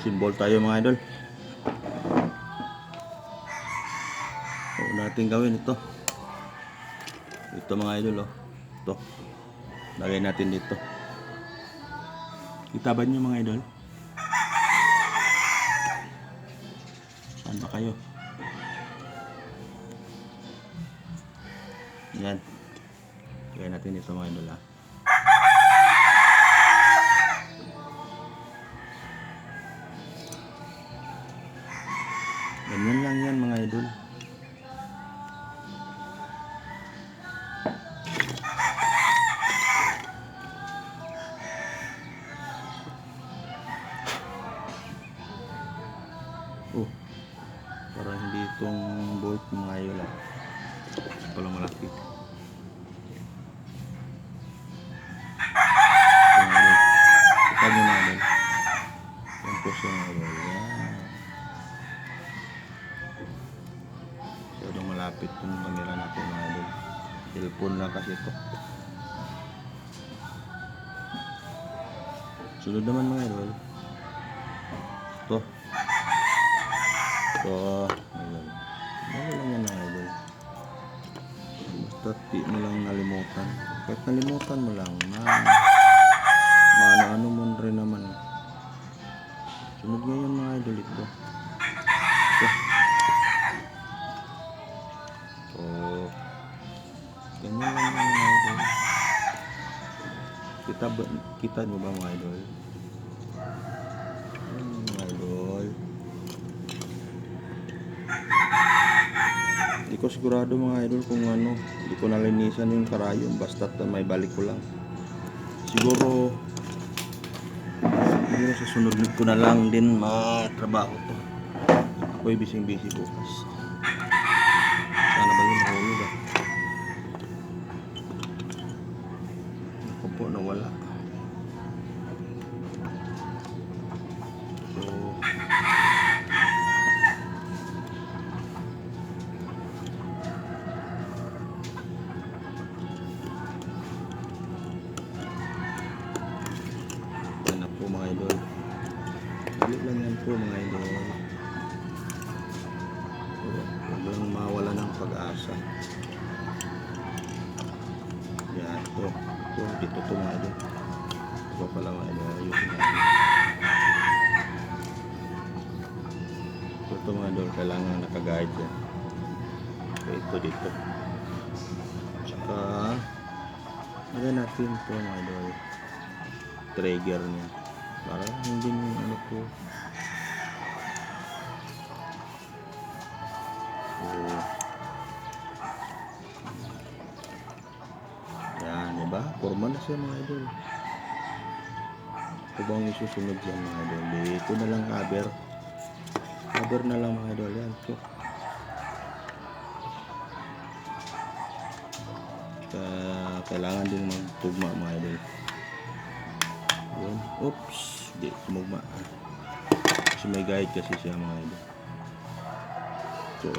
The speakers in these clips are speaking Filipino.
Symbol tayo mga idol. So, natin gawin ito. Ito mga idol, oh. Ito. Lagay natin dito. Kita ba niyo mga idol? Saan ba kayo? Yan. Lagay natin dito mga idol, ha. Ganyan lang yan mga idol. Oh, para hindi itong bolt mga idol, ha. Ito lang malaki. Kita nyo mga idol. Yan po siya mga idol. Yan. Masyadong malapit yung camera natin mga idol. Cellphone lang kasi ito. Sunod naman mga idol. Ito. Ito. Ayan. Dali lang yan mga idol. Basta di mo lang nalimutan. Kahit nalimutan mo lang, ano mo rin naman. Sunod ngayon mga idol ito. Ito. So, ganyan lang mga idol. Kita nyo ba mga idol? Mga idol. Hindi ko sigurado mga idol kung ano. Hindi ko nalinisan yung karayom. Basta may balik ko lang. Siguro sa sunod ko na lang din matrabaho to. Ako'y busy bukas. Sana ba yun mahulog ah? Ako po nawala. So yan na po mga idol. Dali lang yan po mga idol. So, huwag lang mawala ng pag-asa. Yan ito. Dito to mga idol. Ito pala mga idol. Ayusin natin. Ito mga idol. Kailangan naka-guide yan. Ito dito. Tsaka lagyan natin ito mga idol. Trigger niya. Para hindi yung ano po. So, yan, diba? Forma na siya mga idol. Ito bang isusunod yan mga idol? Dito na lang cover. Cover na lang mga idol. Yan. So, kailangan din magtugma mga idol. Yun. Oops. Di tumugma. Kasi may guide kasi siya mga idol. So,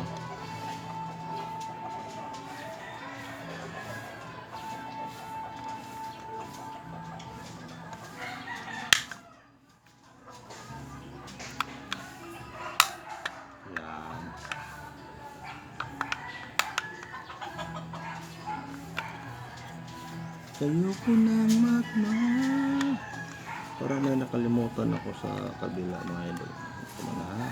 yan. Kayo ko ng magma. Parang may nakalimutan ako sa kabila mga idol. Ito na.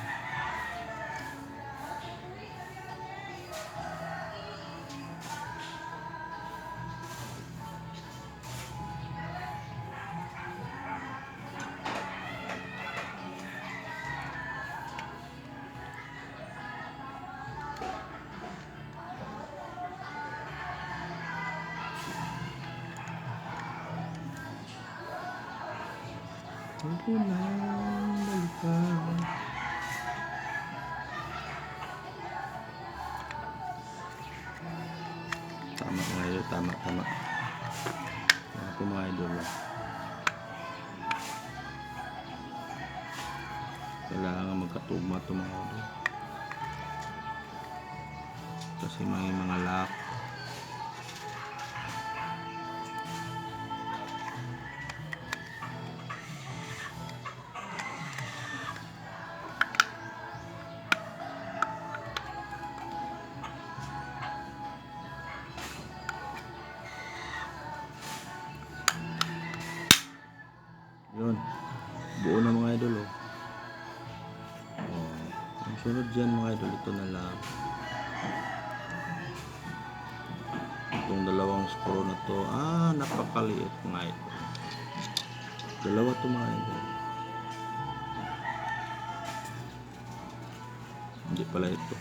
Ako lang balikan. Tama mga idol, tama. Ako mga idol. Kailangan magkatugma ito mga idol. Kasi may mga lock. Yun. Buo na mga idol oh. Ang sunod dyan mga idol, ito na lang. Itong dalawang screw na to, napakaliit mga idol. Dalawa to mga idol. Hindi pala ito.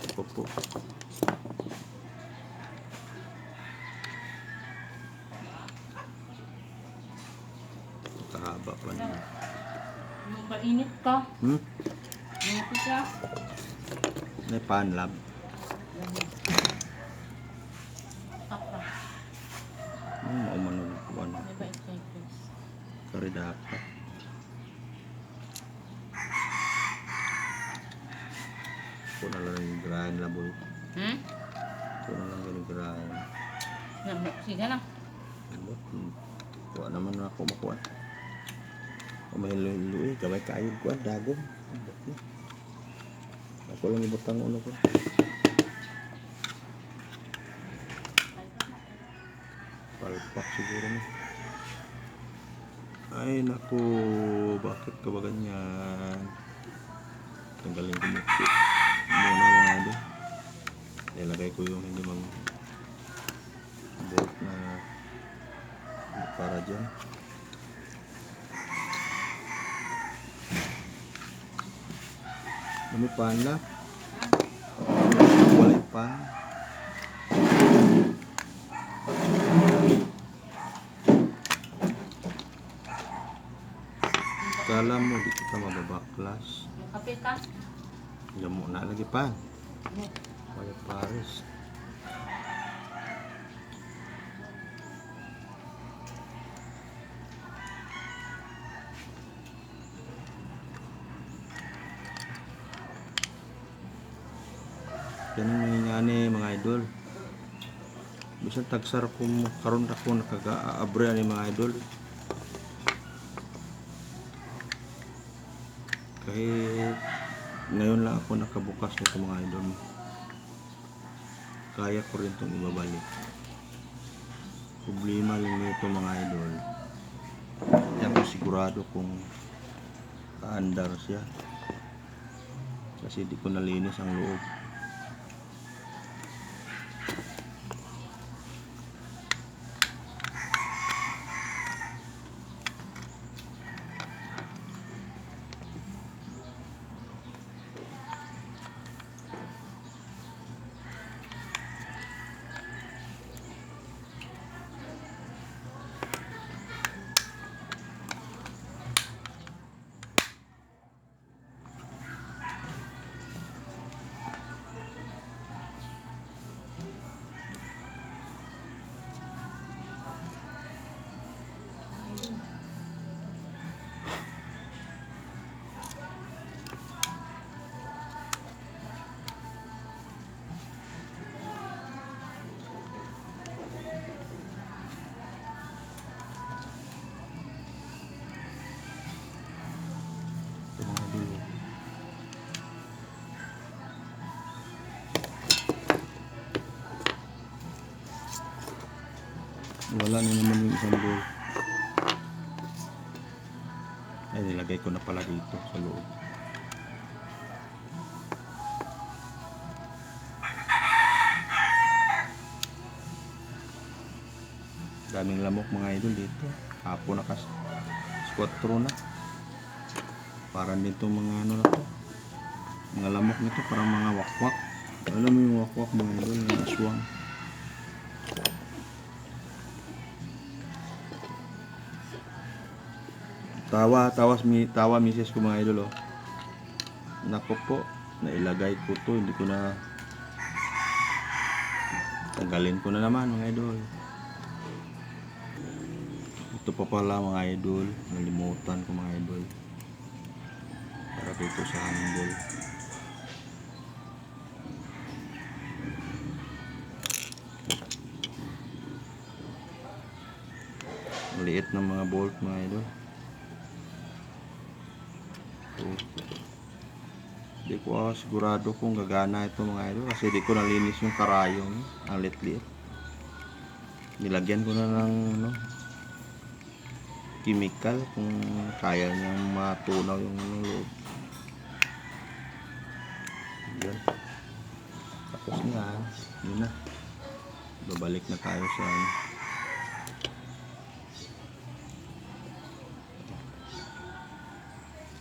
Ito po. Kahaba pa niya. Mainit ka. Mainit siya. May panlab. Apa. Maumanong ko ano. May bait kayo, please. Kari dapat. Ito na lang yung girahan laboy. Ito na lang yung girahan. Sige na. Kuha naman ako makuha. May luwi, kamay kayo ko dagom. Ako lang ibutang ulo ko. Palpak siguro na. Ay naku, bakit ka ba ganyan? Tanggalin ko muna mga idol. Ilagay ko yung hindi mang bolt na para dyan. May pan lang. Walay pan. Kala mo di kita mababaklas. Kape ka? Lamo na lagi pan. Walay pares. Yan ang nangyayari mga idol. Bisan tagsar ko karon ako nakaka-abre ani mga idol. Kahit ngayon lang ako nakabukas nito mga idol. Kaya ko rin itong ibabalik. Problema lang nito mga idol. Hindi ako sigurado kung kaandar siya. Kasi di ko nalinis ang loob. Wala na naman yung isang bowl. Ay, nilagay ko na pala dito sa loob. Daming lamok mga idol dito. Hapon na kasi. Squatro na. Parang dito mga ano na to. Mga lamok nito parang mga wakwak. Alam mo yung wakwak mga idol na aswang. Tawa misis ko mga idol oh. Nako po, nailagay ko to, hindi ko na tanggalin ko na naman mga idol. Ito pa pala mga idol, nalimutan ko mga idol. Para dito sa handle. Maliit ng mga bolt mga idol. Di ko sigurado kung gagana ito mga idol kasi di ko nalinis yung karayong ang liit-liit. Nilagyan ko na ng ano, chemical kung kaya niyang matunaw yung loob. Yan. Tapos na, yun na. Babalik na tayo sa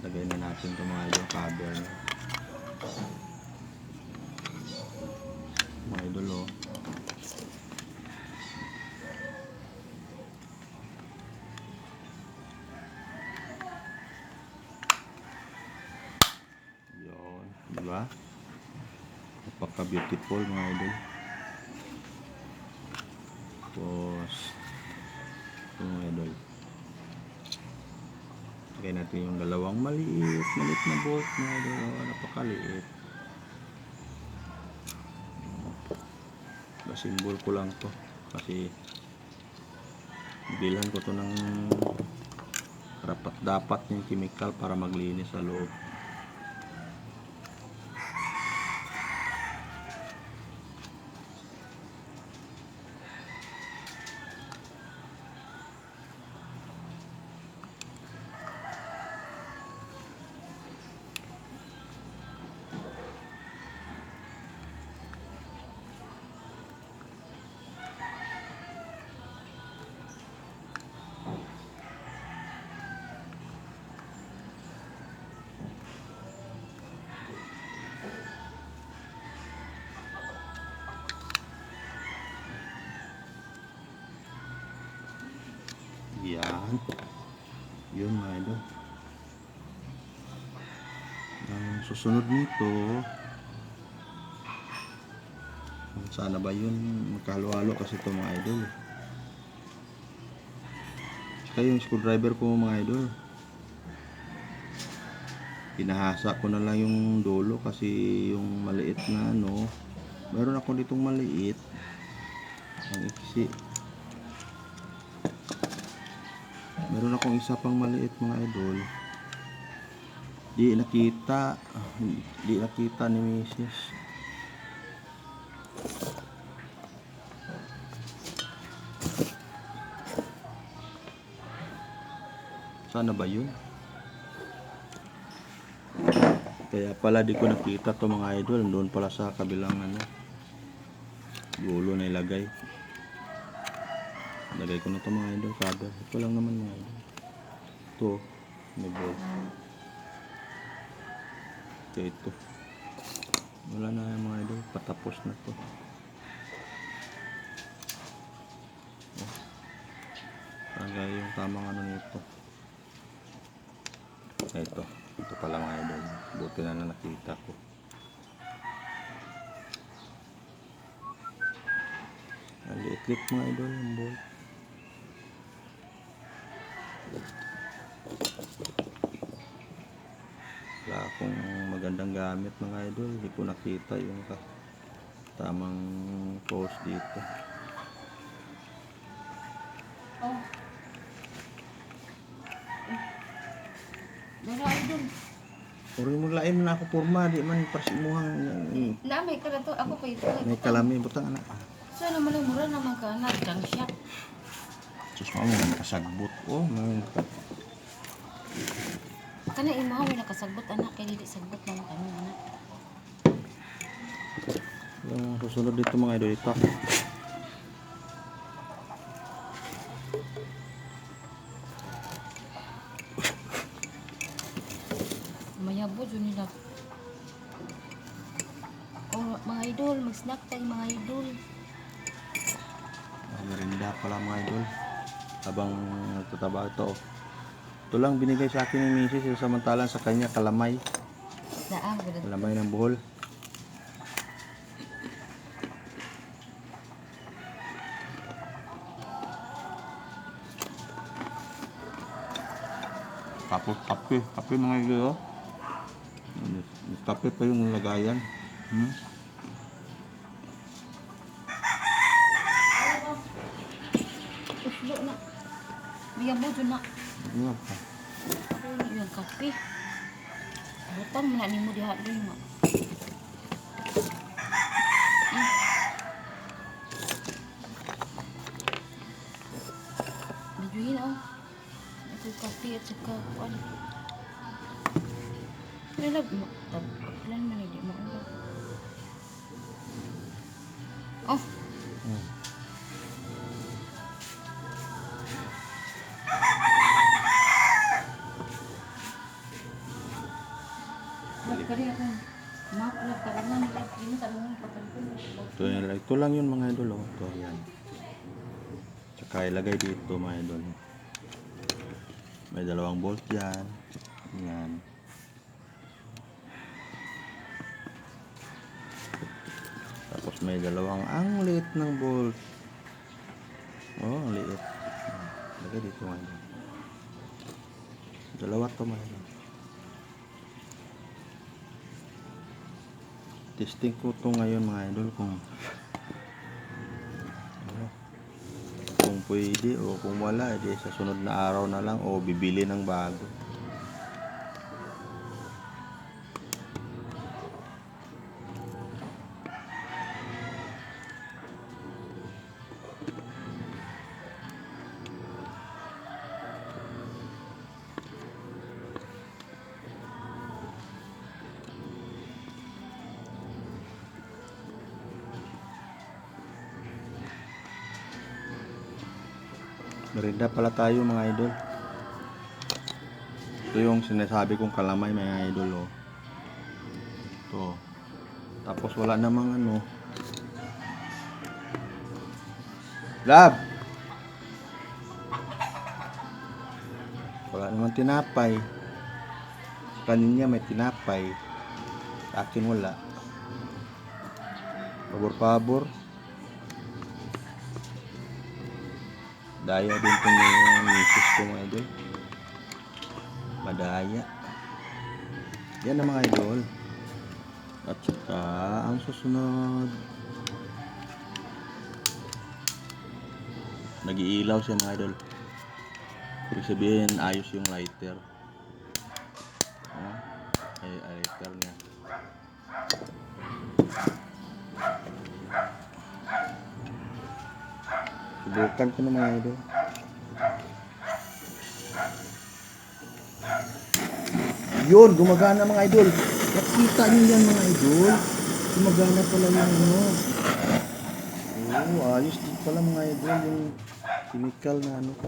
lagay na natin itong mga idol cover niya. Mga idol oh. Yun, diba? Napaka beautiful mga idol. Tapos ito mga idol, lagay natin yung dalawang maliit na bolt mga idol. Oh, napakaliit. Simbol ko lang to kasi bilhan ko to ng dapat yung chemical para maglinis sa loob. Yan. Yun mga idol. Ang susunod nito, sana ba yun magkahalo-halo kasi ito mga idol. Tsaka yung screwdriver ko mga idol, pinahasa ko na lang yung dulo kasi yung maliit na ano, meron ako ditong maliit ang iksi. Meron akong isa pang maliit mga idol. Di nakita ni Mrs. Sana ba yun? Kaya pala di ko nakita to mga idol. Doon pala sa kabilang ano, dulo na ilagay. Lagay ko na to mga idol, cover. Ito lang naman mga idol. Ito, may bolt. Ito. Wala na yung mga idol, patapos na to. Lagay yung tamang ano nito. Ito pala mga idol. Buti na nakita ko. Ang liit-liit mga idol yung bolt. Wala akong magandang gamit mga idol, hindi ko nakita yung tamang post dito. Oh. Mga idol. Puro mo lain na ako porma, di man pasimuhang Namay ka na to. Ako pa ito. may kalami butang anak. So naman ang mura naman ka na. Gang siya. Sus mo may kasagbot. Oh, may Kana imaw may nakasagbot anak. Kaya hindi sagbot naman kami anak. yung susunod dito mga idol ito. Mayabo dyan nila. Oh, mga idol, mag-snack tayo mga idol. Merinda pala mga idol. Habang nagtataba ito. Ito lang binigay sa akin ng misis, samantalang sa kanya kalamay. Naang, Kalamay ng buhol. Tapos kape mga idol. Oh. Kape pa yung lagayan. uslo na. Mayabo dyan na. Ano? Ano yung kape? Butang mo na ni mo diha din mo. Yun oh. Ito kape at saka kuan. Nalag mo. Taplan man hindi mo. Oh, Hmm. kali ako. Maklap ka lang. Ini talungan patalpon. Ito lang yun mga idol. Oh. Ito yan. Tsaka ilagay dito mga idol. May 2 bolt dyan. Yan. Tapos may 2 ang liit ng bolt. Oh, ang liit. Lagay dito mga idol. 2 to mga idol. Testing ko to ngayon mga idol kung kung pwede o kung wala, edi sa sunod na araw na lang o bibili ng bago. Merinda pala tayo mga idol. Ito yung sinasabi kong kalamay mga idol oh. Ito. Tapos wala namang ano. Lab. Wala namang tinapay. Kanya may tinapay. Sa akin wala. Pabor-pabor. Daya din itong misis ko mga idol. Madaya. Yan ang mga idol. At saka ang susunod. Nag-iilaw siya mga idol. Ibig sabihin ayos yung lighter. Ay lighter niya. Subukan ko na mga idol. Yun, gumagana mga idol. Nakita niyo yan mga idol. Gumagana pala yung ano. Oo, ayos din pala mga idol yung chemical na ano ko.